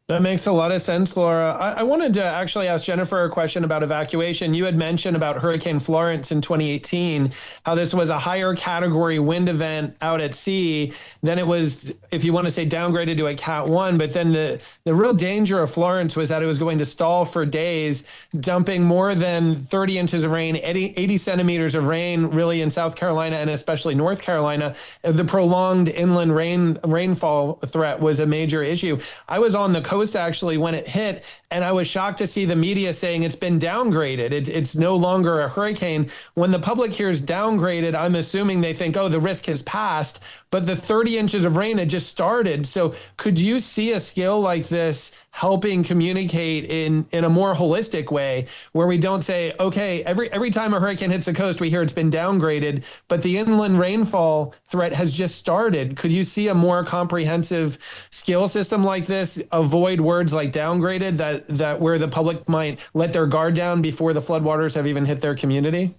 That makes a lot of sense, Laura. I wanted to actually ask Jennifer a question about evacuation. You had mentioned about Hurricane Florence in 2018, how this was a higher category wind event out at sea. Then it was, if you want to say, downgraded to a Cat 1. But then the real danger of Florence was that it was going to stall for days, dumping more than 30 inches of rain, 80 centimeters of rain, really, in South Carolina and especially North Carolina. The prolonged inland rainfall threat was a major issue. I was on the coast actually when it hit, and I was shocked to see the media saying it's been downgraded. It's no longer a hurricane. When the public hears downgraded, I'm assuming they think, oh, the risk has passed, but the 30 inches of rain had just started. So could you see a scale like this helping communicate in a more holistic way, where we don't say, okay, every time a hurricane hits the coast, we hear it's been downgraded, but the inland rainfall threat has just started? Could you see a more comprehensive scale system like this avoid words like downgraded, that where the public might let their guard down before the floodwaters have even hit their community?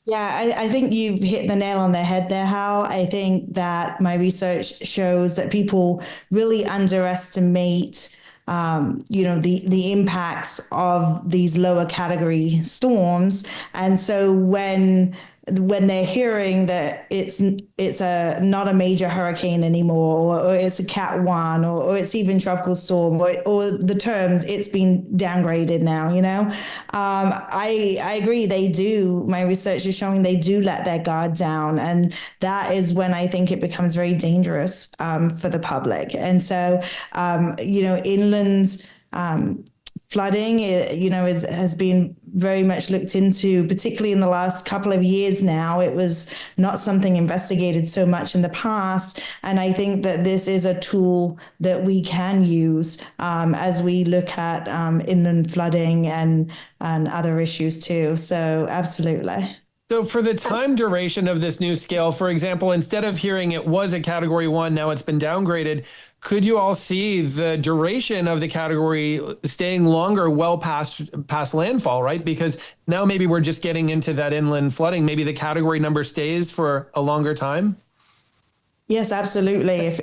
Yeah, I think you've hit the nail on the head there, Hal. I think that my research shows that people really underestimate the impacts of these lower category storms. And so when they're hearing that it's not a major hurricane anymore, or it's a Cat 1, or it's even tropical storm, or the terms, it's been downgraded now, I agree, they do. My research is showing they do let their guard down, and that is when I think it becomes very dangerous for the public. And so inland flooding, has been very much looked into, particularly in the last couple of years now. It was not something investigated so much in the past. And I think that this is a tool that we can use as we look at inland flooding and other issues too. So absolutely. So for the time duration of this new scale, for example, instead of hearing it was a Category 1, now it's been downgraded, could you all see the duration of the category staying longer well past landfall, right? Because now maybe we're just getting into that inland flooding. Maybe the category number stays for a longer time? Yes, absolutely. If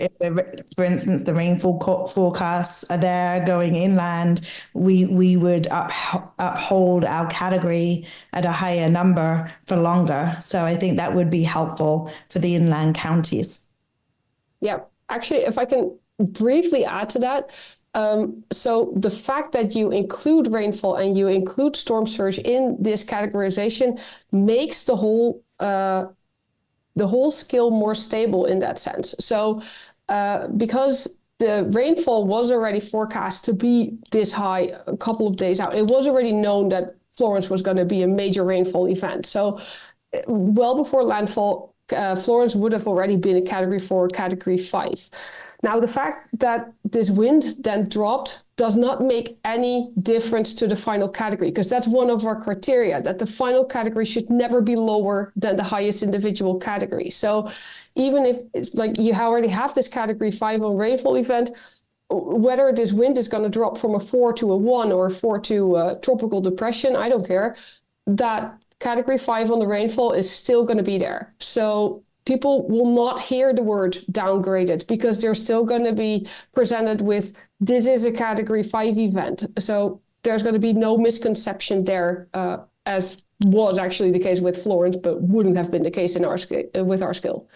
for instance, the rainfall forecasts are there going inland, we would uphold our category at a higher number for longer. So I think that would be helpful for the inland counties. Yeah, actually, if I can briefly add to that. So the fact that you include rainfall and you include storm surge in this categorization makes the whole scale more stable in that sense. So because the rainfall was already forecast to be this high a couple of days out, it was already known that Florence was going to be a major rainfall event. So well before landfall, Florence would have already been a Category 4, Category 5. Now, the fact that this wind then dropped does not make any difference to the final category, because that's one of our criteria, that the final category should never be lower than the highest individual category. So even if it's like you already have this Category 5 on rainfall event, whether this wind is going to drop from a 4 to a 1 or a 4 to a tropical depression, I don't care. That Category 5 on the rainfall is still going to be there. So people will not hear the word downgraded, because they're still going to be presented with, this is a Category 5 event. So there's going to be no misconception there, as was actually the case with Florence, but wouldn't have been the case in with our scale.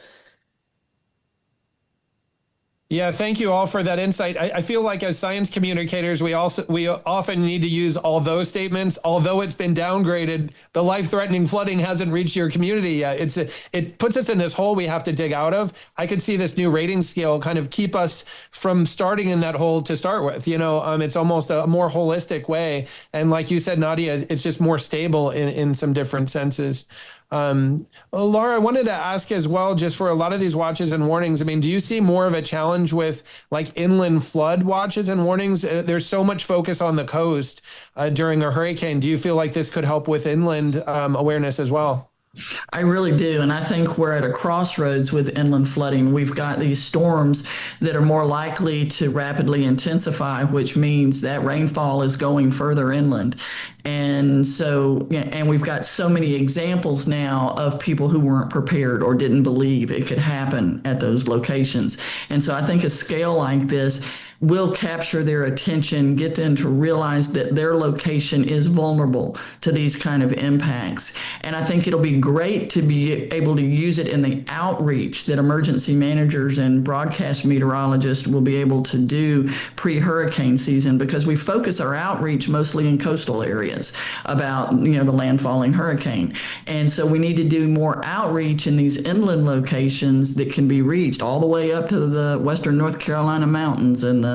Yeah, thank you all for that insight. I feel like as science communicators, we often need to use although statements. Although it's been downgraded, the life-threatening flooding hasn't reached your community yet. It puts us in this hole we have to dig out of. I could see this new rating scale kind of keep us from starting in that hole to start with. It's almost a more holistic way. And like you said, Nadia, it's just more stable in some different senses. Laura, I wanted to ask as well, just for a lot of these watches and warnings, I mean, do you see more of a challenge with like inland flood watches and warnings? There's so much focus on the coast during a hurricane. Do you feel like this could help with inland awareness as well? I really do. And I think we're at a crossroads with inland flooding. We've got these storms that are more likely to rapidly intensify, which means that rainfall is going further inland. And so, and we've got so many examples now of people who weren't prepared or didn't believe it could happen at those locations. And so I think a scale like this will capture their attention, get them to realize that their location is vulnerable to these kind of impacts. And I think it'll be great to be able to use it in the outreach that emergency managers and broadcast meteorologists will be able to do pre-hurricane season, because we focus our outreach mostly in coastal areas about, the landfalling hurricane. And so we need to do more outreach in these inland locations that can be reached all the way up to the western North Carolina mountains and the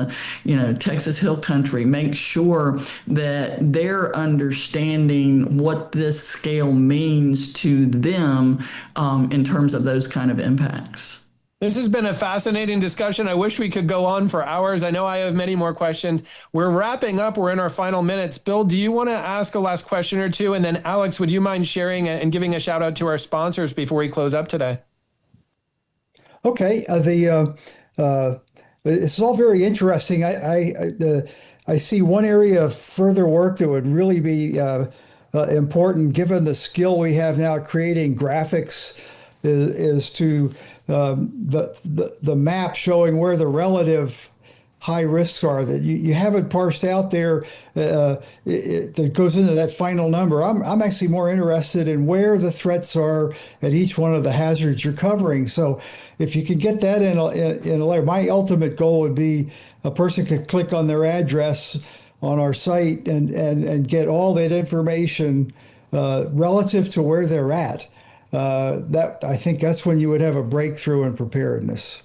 Texas Hill Country. Make sure that they're understanding what this scale means to them in terms of those kind of impacts. This has been a fascinating discussion. I wish we could go on for hours. I know I have many more questions. We're wrapping up. We're in our final minutes. Bill, do you want to ask a last question or two? And then Alex, would you mind sharing and giving a shout out to our sponsors before we close up today? Okay. It's all very interesting. I see one area of further work that would really be important, given the skill we have now creating graphics, is to the map showing where the relative high risks are that you haven't parsed out there that goes into that final number. I'm actually more interested in where the threats are at each one of the hazards you're covering. So if you can get that in a layer, my ultimate goal would be a person could click on their address on our site and get all that information relative to where they're at. I think that's when you would have a breakthrough in preparedness.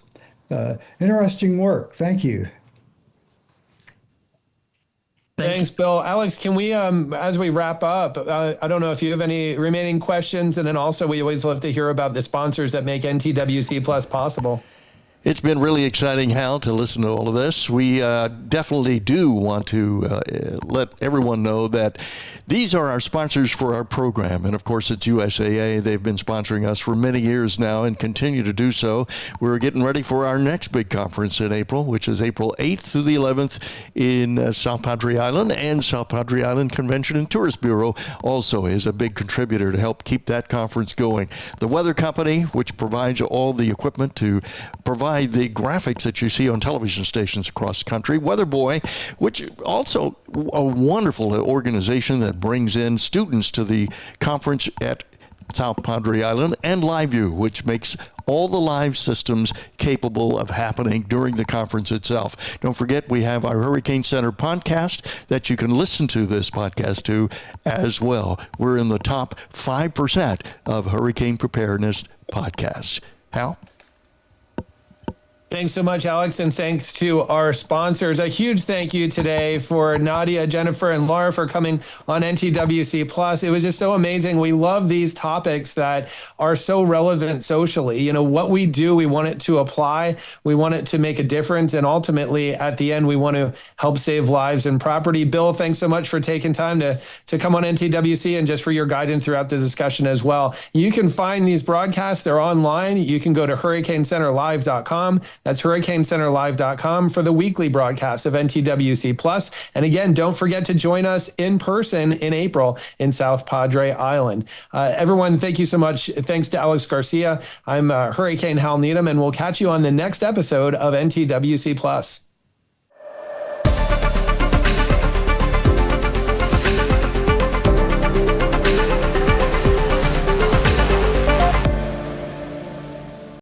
Interesting work. Thank you. Thanks, Bill. Alex, can we, as we wrap up, I don't know if you have any remaining questions, and then also we always love to hear about the sponsors that make NTWC Plus possible. It's been really exciting, Hal, to listen to all of this. We definitely do want to let everyone know that these are our sponsors for our program. And of course, it's USAA. They've been sponsoring us for many years now and continue to do so. We're getting ready for our next big conference in April, which is April 8th through the 11th in South Padre Island. And South Padre Island Convention and Tourist Bureau also is a big contributor to help keep that conference going. The Weather Company, which provides all the equipment to provide the graphics that you see on television stations across the country. Weather Boy, which also a wonderful organization that brings in students to the conference at South Padre Island, and LiveView, which makes all the live systems capable of happening during the conference itself. Don't forget, we have our Hurricane Center podcast that you can listen to this podcast to as well. We're in the top 5% of hurricane preparedness podcasts. Hal? Thanks so much, Alex, and thanks to our sponsors. A huge thank you today for Nadia, Jennifer, and Laura for coming on NTWC Plus. It was just so amazing. We love these topics that are so relevant socially. What we do, we want it to apply. We want it to make a difference. And ultimately, at the end, we want to help save lives and property. Bill, thanks so much for taking time to come on NTWC and just for your guidance throughout the discussion as well. You can find these broadcasts. They're online. You can go to hurricanecenterlive.com. That's hurricanecenterlive.com for the weekly broadcast of NTWC Plus. And again, don't forget to join us in person in April in South Padre Island. Everyone, thank you so much. Thanks to Alex Garcia. I'm Hurricane Hal Needham, and we'll catch you on the next episode of NTWC Plus.